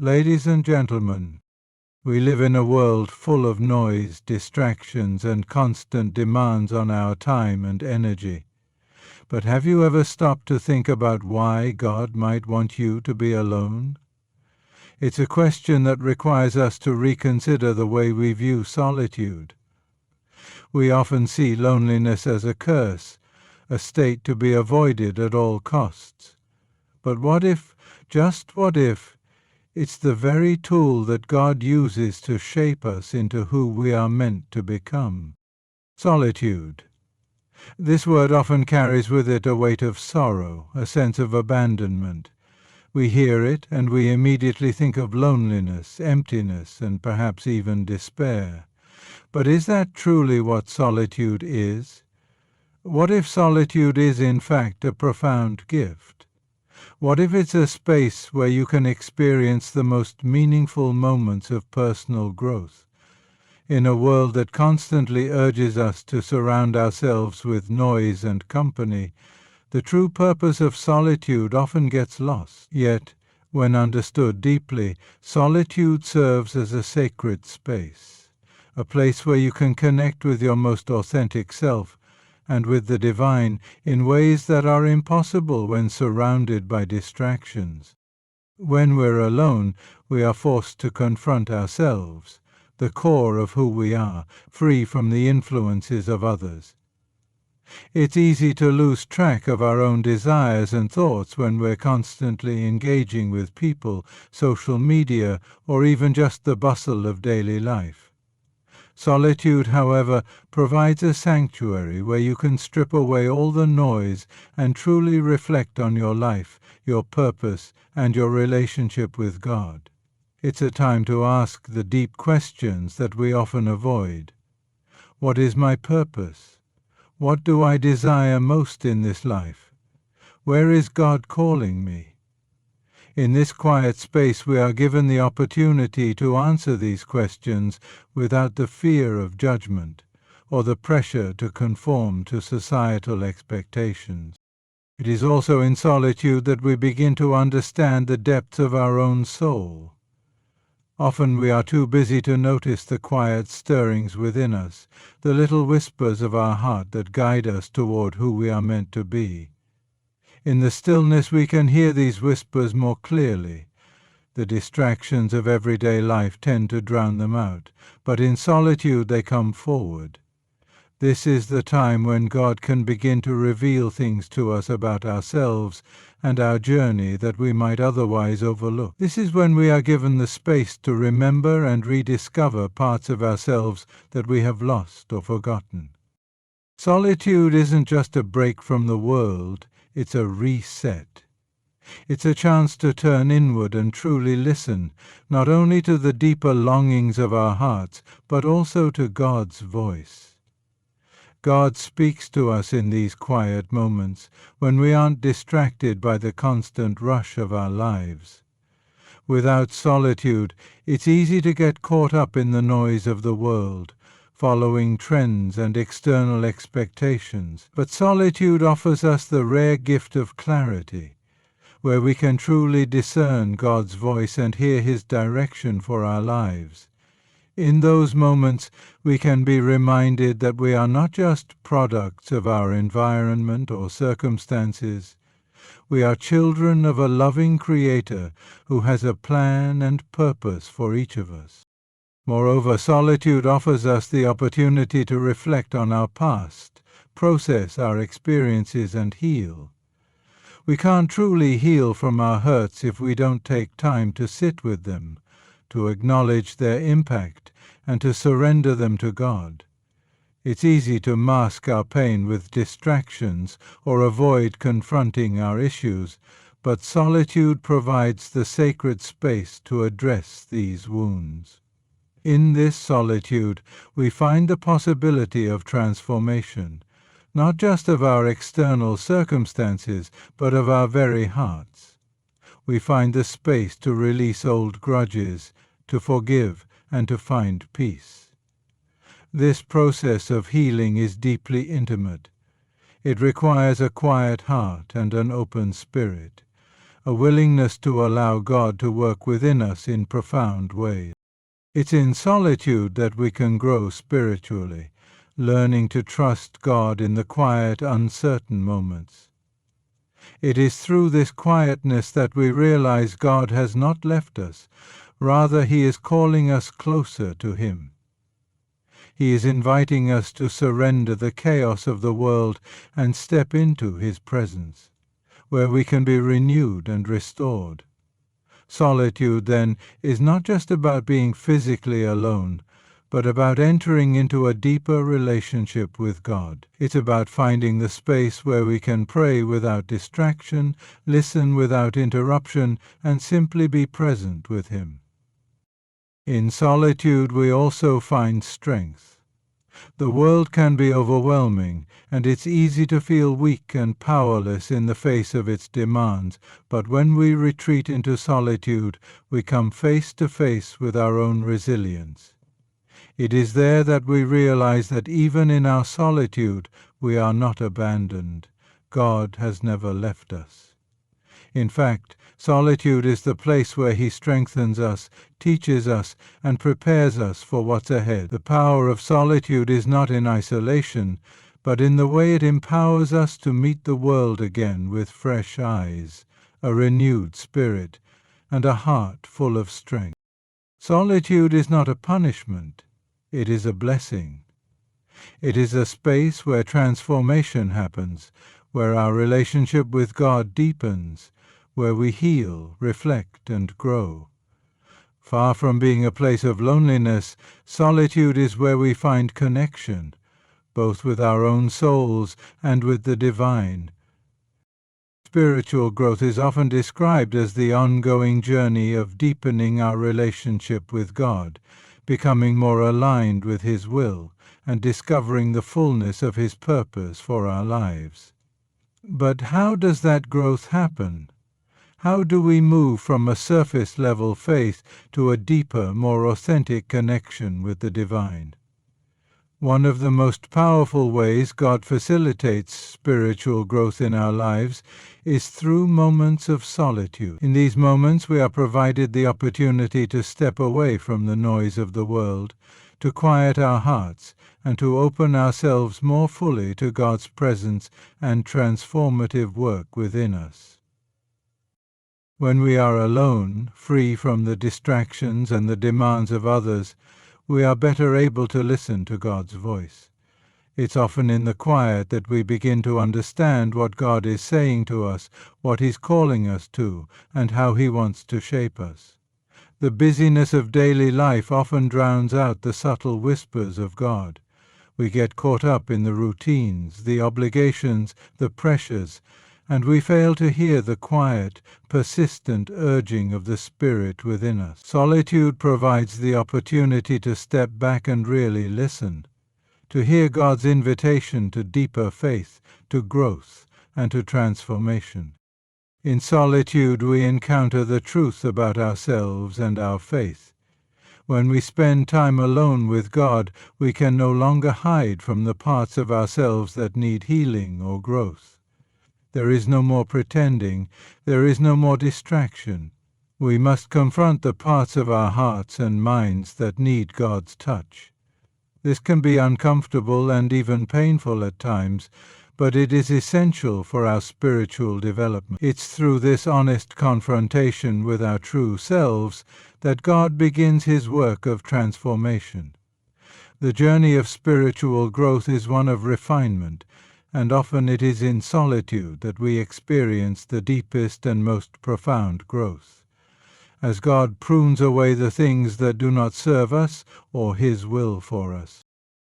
Ladies and gentlemen, we live in a world full of noise, distractions, and constant demands on our time and energy. But have you ever stopped to think about why God might want you to be alone? It's a question that requires us to reconsider the way we view solitude. We often see loneliness as a curse, a state to be avoided at all costs. But what if, just what if, it's the very tool that God uses to shape us into who we are meant to become? Solitude. This word often carries with it a weight of sorrow, a sense of abandonment. We hear it and we immediately think of loneliness, emptiness, and perhaps even despair. But is that truly what solitude is? What if solitude is in fact a profound gift? What if it's a space where you can experience the most meaningful moments of personal growth? In a world that constantly urges us to surround ourselves with noise and company, the true purpose of solitude often gets lost. Yet, when understood deeply, solitude serves as a sacred space, a place where you can connect with your most authentic self and with the divine in ways that are impossible when surrounded by distractions. When we're alone, we are forced to confront ourselves, the core of who we are, free from the influences of others. It's easy to lose track of our own desires and thoughts when we're constantly engaging with people, social media, or even just the bustle of daily life. Solitude, however, provides a sanctuary where you can strip away all the noise and truly reflect on your life, your purpose, and your relationship with God. It's a time to ask the deep questions that we often avoid. What is my purpose? What do I desire most in this life? Where is God calling me? In this quiet space we are given the opportunity to answer these questions without the fear of judgment or the pressure to conform to societal expectations. It is also in solitude that we begin to understand the depths of our own soul. Often we are too busy to notice the quiet stirrings within us, the little whispers of our heart that guide us toward who we are meant to be. In the stillness we can hear these whispers more clearly. The distractions of everyday life tend to drown them out, but in solitude they come forward. This is the time when God can begin to reveal things to us about ourselves and our journey that we might otherwise overlook. This is when we are given the space to remember and rediscover parts of ourselves that we have lost or forgotten. Solitude isn't just a break from the world, it's a reset. It's a chance to turn inward and truly listen, not only to the deeper longings of our hearts, but also to God's voice. God speaks to us in these quiet moments, when we aren't distracted by the constant rush of our lives. Without solitude, it's easy to get caught up in the noise of the world, following trends and external expectations. But solitude offers us the rare gift of clarity, where we can truly discern God's voice and hear His direction for our lives. In those moments, we can be reminded that we are not just products of our environment or circumstances. We are children of a loving Creator who has a plan and purpose for each of us. Moreover, solitude offers us the opportunity to reflect on our past, process our experiences, and heal. We can't truly heal from our hurts if we don't take time to sit with them, to acknowledge their impact, and to surrender them to God. It's easy to mask our pain with distractions or avoid confronting our issues, but solitude provides the sacred space to address these wounds. In this solitude, we find the possibility of transformation, not just of our external circumstances, but of our very hearts. We find the space to release old grudges, to forgive, and to find peace. This process of healing is deeply intimate. It requires a quiet heart and an open spirit, a willingness to allow God to work within us in profound ways. It's in solitude that we can grow spiritually, learning to trust God in the quiet, uncertain moments. It is through this quietness that we realize God has not left us. Rather, He is calling us closer to Him. He is inviting us to surrender the chaos of the world and step into His presence, where we can be renewed and restored. Solitude, then, is not just about being physically alone, but about entering into a deeper relationship with God. It's about finding the space where we can pray without distraction, listen without interruption, and simply be present with Him. In solitude we also find strength. The world can be overwhelming, and it's easy to feel weak and powerless in the face of its demands, but when we retreat into solitude, we come face to face with our own resilience. It is there that we realize that even in our solitude, we are not abandoned. God has never left us. In fact, solitude is the place where He strengthens us, teaches us, and prepares us for what's ahead. The power of solitude is not in isolation, but in the way it empowers us to meet the world again with fresh eyes, a renewed spirit, and a heart full of strength. Solitude is not a punishment. It is a blessing. It is a space where transformation happens, where our relationship with God deepens, where we heal, reflect, and grow. Far from being a place of loneliness, solitude is where we find connection, both with our own souls and with the divine. Spiritual growth is often described as the ongoing journey of deepening our relationship with God, becoming more aligned with His will, and discovering the fullness of His purpose for our lives. But how does that growth happen? How do we move from a surface-level faith to a deeper, more authentic connection with the divine? One of the most powerful ways God facilitates spiritual growth in our lives is through moments of solitude. In these moments we are provided the opportunity to step away from the noise of the world, to quiet our hearts, and to open ourselves more fully to God's presence and transformative work within us. When we are alone, free from the distractions and the demands of others, we are better able to listen to God's voice. It's often in the quiet that we begin to understand what God is saying to us, what He's calling us to, and how He wants to shape us. The busyness of daily life often drowns out the subtle whispers of God. We get caught up in the routines, the obligations, the pressures, and we fail to hear the quiet, persistent urging of the Spirit within us. Solitude provides the opportunity to step back and really listen, to hear God's invitation to deeper faith, to growth, and to transformation. In solitude we encounter the truth about ourselves and our faith. When we spend time alone with God, we can no longer hide from the parts of ourselves that need healing or growth. There is no more pretending, there is no more distraction. We must confront the parts of our hearts and minds that need God's touch. This can be uncomfortable and even painful at times, but it is essential for our spiritual development. It's through this honest confrontation with our true selves that God begins His work of transformation. The journey of spiritual growth is one of refinement, and often it is in solitude that we experience the deepest and most profound growth. As God prunes away the things that do not serve us or His will for us.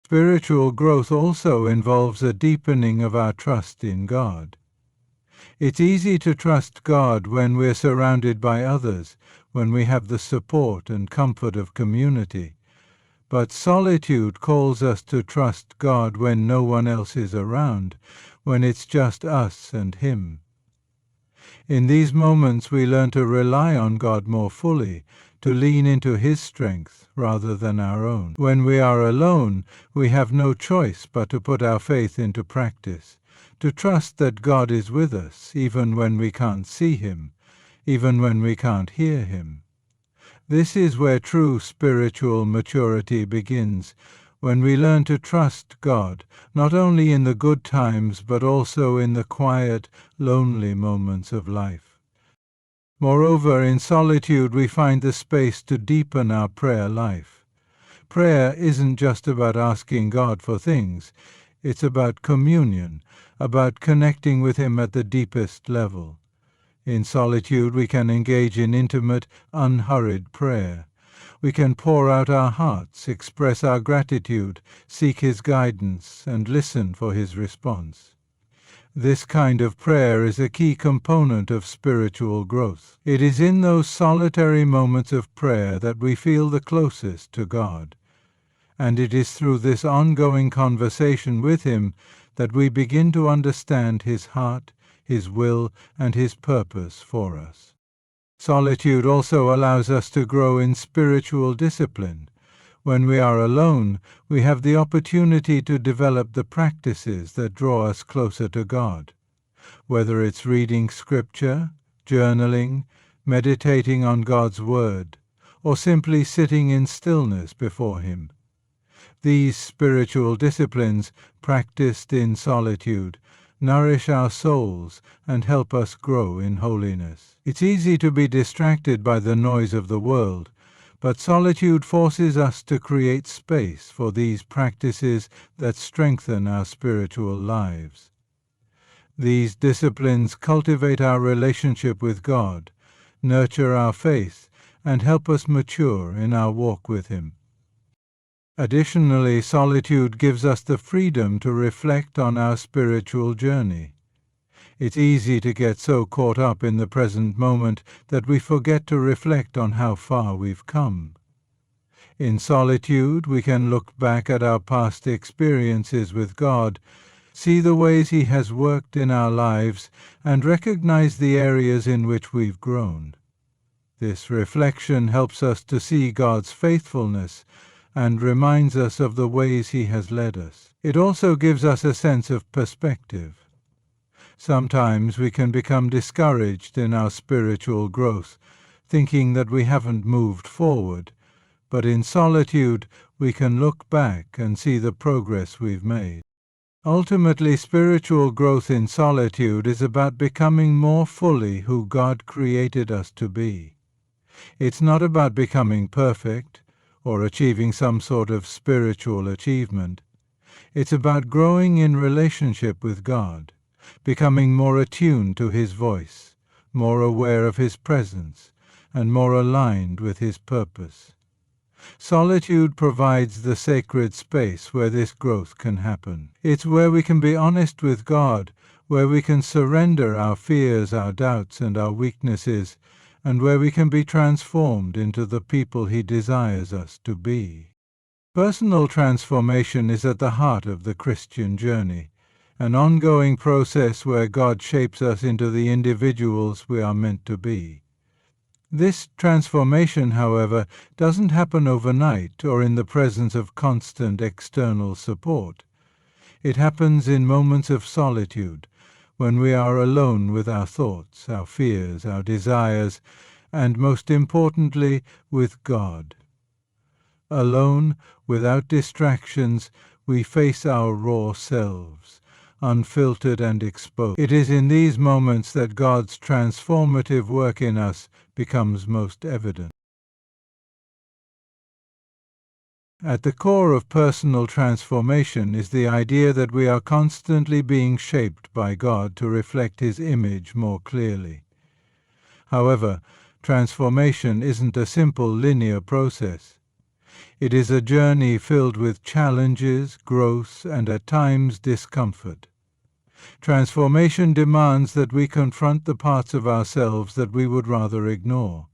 Spiritual growth also involves a deepening of our trust in God. It's easy to trust God when we're surrounded by others, when we have the support and comfort of community. But solitude calls us to trust God when no one else is around, when it's just us and Him. In these moments we learn to rely on God more fully, to lean into His strength rather than our own. When we are alone, we have no choice but to put our faith into practice, to trust that God is with us even when we can't see Him, even when we can't hear him. This is where true spiritual maturity begins, when we learn to trust God, not only in the good times but also in the quiet, lonely moments of life. Moreover, in solitude we find the space to deepen our prayer life. Prayer isn't just about asking God for things, it's about communion, about connecting with Him at the deepest level. In solitude we can engage in intimate, unhurried prayer. We can pour out our hearts, express our gratitude, seek His guidance, and listen for His response. This kind of prayer is a key component of spiritual growth. It is in those solitary moments of prayer that we feel the closest to God. And it is through this ongoing conversation with Him that we begin to understand His heart, His will, and His purpose for us. Solitude also allows us to grow in spiritual discipline. When we are alone, we have the opportunity to develop the practices that draw us closer to God. Whether it's reading scripture, journaling, meditating on God's Word, or simply sitting in stillness before Him. These spiritual disciplines, practiced in solitude, nourish our souls and help us grow in holiness. It's easy to be distracted by the noise of the world, but solitude forces us to create space for these practices that strengthen our spiritual lives. These disciplines cultivate our relationship with God, nurture our faith, and help us mature in our walk with Him. Additionally, solitude gives us the freedom to reflect on our spiritual journey. It's easy to get so caught up in the present moment that we forget to reflect on how far we've come. In solitude, we can look back at our past experiences with God, see the ways He has worked in our lives, and recognize the areas in which we've grown. This reflection helps us to see God's faithfulness and reminds us of the ways He has led us. It also gives us a sense of perspective. Sometimes we can become discouraged in our spiritual growth, thinking that we haven't moved forward, but in solitude we can look back and see the progress we've made. Ultimately, spiritual growth in solitude is about becoming more fully who God created us to be. It's not about becoming perfect, or achieving some sort of spiritual achievement. It's about growing in relationship with God, becoming more attuned to His voice, more aware of His presence, and more aligned with His purpose. Solitude provides the sacred space where this growth can happen. It's where we can be honest with God, where we can surrender our fears, our doubts, and our weaknesses, and where we can be transformed into the people He desires us to be. Personal transformation is at the heart of the Christian journey, an ongoing process where God shapes us into the individuals we are meant to be. This transformation, however, doesn't happen overnight or in the presence of constant external support. It happens in moments of solitude, when we are alone with our thoughts, our fears, our desires, and most importantly, with God. Alone, without distractions, we face our raw selves, unfiltered and exposed. It is in these moments that God's transformative work in us becomes most evident. At the core of personal transformation is the idea that we are constantly being shaped by God to reflect His image more clearly. However, transformation isn't a simple linear process. It is a journey filled with challenges, growth, and at times discomfort. Transformation demands that we confront the parts of ourselves that we would rather ignore.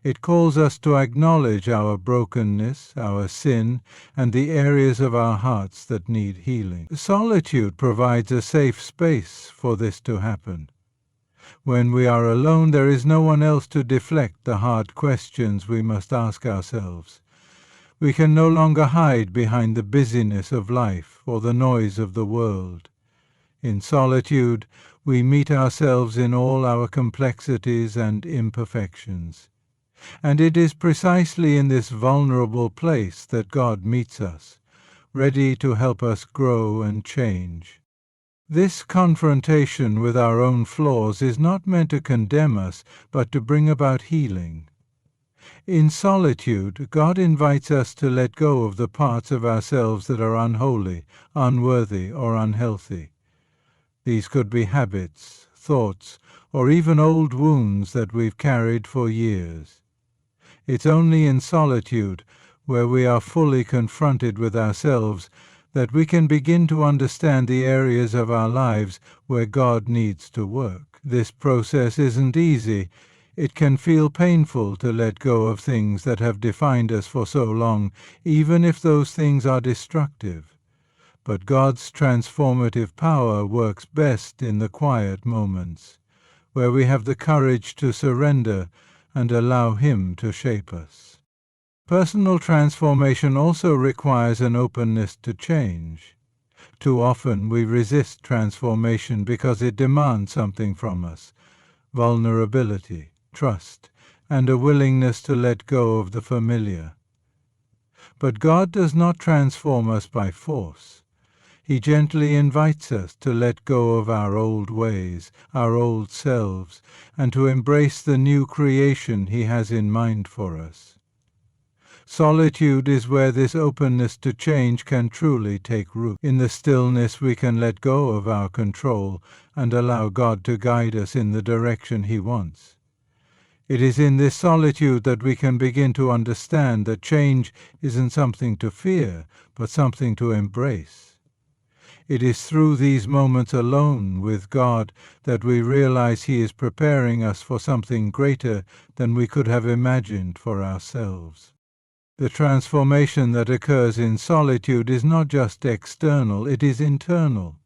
It calls us to acknowledge our brokenness, our sin, and the areas of our hearts that need healing. Solitude provides a safe space for this to happen. When we are alone, there is no one else to deflect the hard questions we must ask ourselves. We can no longer hide behind the busyness of life or the noise of the world. In solitude, we meet ourselves in all our complexities and imperfections. And it is precisely in this vulnerable place that God meets us, ready to help us grow and change. This confrontation with our own flaws is not meant to condemn us, but to bring about healing. In solitude, God invites us to let go of the parts of ourselves that are unholy, unworthy, or unhealthy. These could be habits, thoughts, or even old wounds that we've carried for years. It's only in solitude, where we are fully confronted with ourselves, that we can begin to understand the areas of our lives where God needs to work. This process isn't easy. It can feel painful to let go of things that have defined us for so long, even if those things are destructive. But God's transformative power works best in the quiet moments, where we have the courage to surrender and allow Him to shape us. Personal transformation also requires an openness to change. Too often we resist transformation because it demands something from us: vulnerability, trust, and a willingness to let go of the familiar. But God does not transform us by force. He gently invites us to let go of our old ways, our old selves, and to embrace the new creation He has in mind for us. Solitude is where this openness to change can truly take root. In the stillness we can let go of our control and allow God to guide us in the direction He wants. It is in this solitude that we can begin to understand that change isn't something to fear, but something to embrace. It is through these moments alone with God that we realize He is preparing us for something greater than we could have imagined for ourselves. The transformation that occurs in solitude is not just external, it is internal.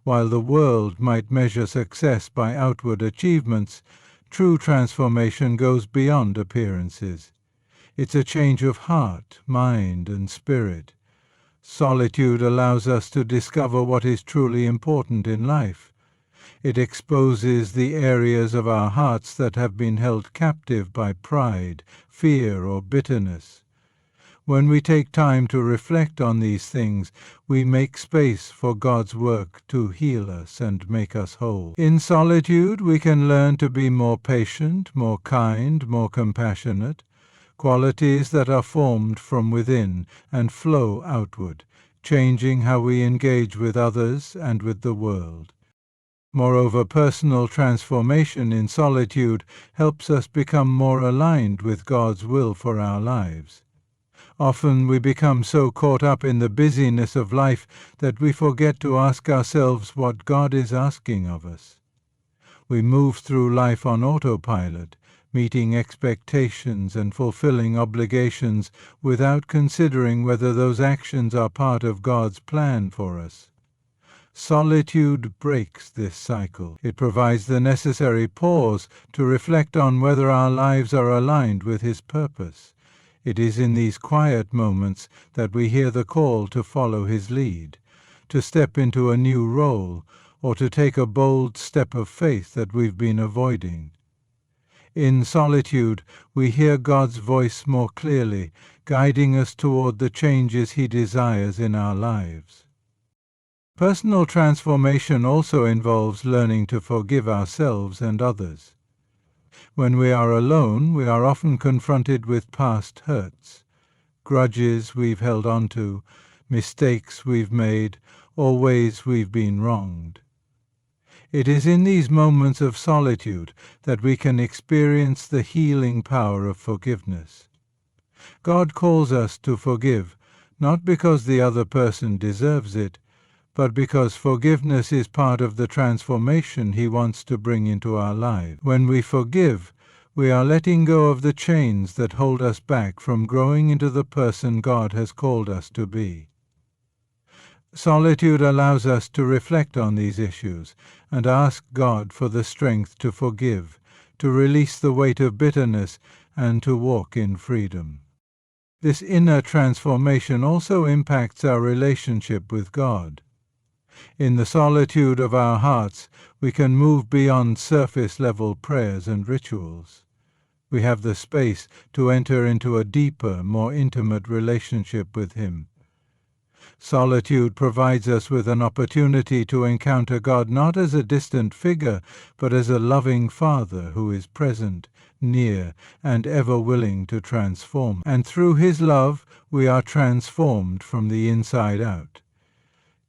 While the world might measure success by outward achievements, true transformation goes beyond appearances. It's a change of heart, mind, and spirit. Solitude allows us to discover what is truly important in life. It exposes the areas of our hearts that have been held captive by pride, fear, or bitterness. When we take time to reflect on these things, we make space for God's work to heal us and make us whole. In solitude, we can learn to be more patient, more kind, more compassionate, qualities that are formed from within and flow outward, changing how we engage with others and with the world. Moreover, personal transformation in solitude helps us become more aligned with God's will for our lives. Often we become so caught up in the busyness of life that we forget to ask ourselves what God is asking of us. We move through life on autopilot, meeting expectations and fulfilling obligations without considering whether those actions are part of God's plan for us. Solitude breaks this cycle. It provides the necessary pause to reflect on whether our lives are aligned with His purpose. It is in these quiet moments that we hear the call to follow His lead, to step into a new role, or to take a bold step of faith that we've been avoiding. In solitude, we hear God's voice more clearly, guiding us toward the changes He desires in our lives. Personal transformation also involves learning to forgive ourselves and others. When we are alone, we are often confronted with past hurts, grudges we've held on to, mistakes we've made, or ways we've been wronged. It is in these moments of solitude that we can experience the healing power of forgiveness. God calls us to forgive, not because the other person deserves it, but because forgiveness is part of the transformation He wants to bring into our lives. When we forgive, we are letting go of the chains that hold us back from growing into the person God has called us to be. Solitude allows us to reflect on these issues and ask God for the strength to forgive, to release the weight of bitterness, and to walk in freedom. This inner transformation also impacts our relationship with God. In the solitude of our hearts, we can move beyond surface-level prayers and rituals. We have the space to enter into a deeper, more intimate relationship with Him. Solitude provides us with an opportunity to encounter God not as a distant figure, but as a loving Father who is present, near, and ever willing to transform. And through His love, we are transformed from the inside out.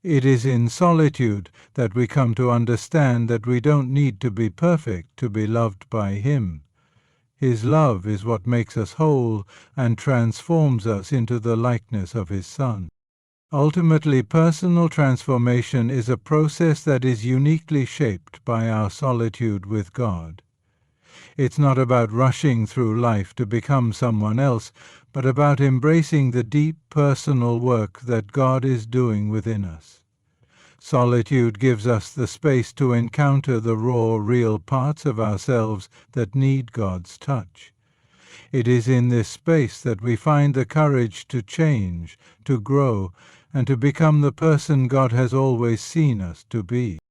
It is in solitude that we come to understand that we don't need to be perfect to be loved by Him. His love is what makes us whole and transforms us into the likeness of His Son. Ultimately, personal transformation is a process that is uniquely shaped by our solitude with God. It's not about rushing through life to become someone else, but about embracing the deep personal work that God is doing within us. Solitude gives us the space to encounter the raw, real parts of ourselves that need God's touch. It is in this space that we find the courage to change, to grow, and to become the person God has always seen us to be.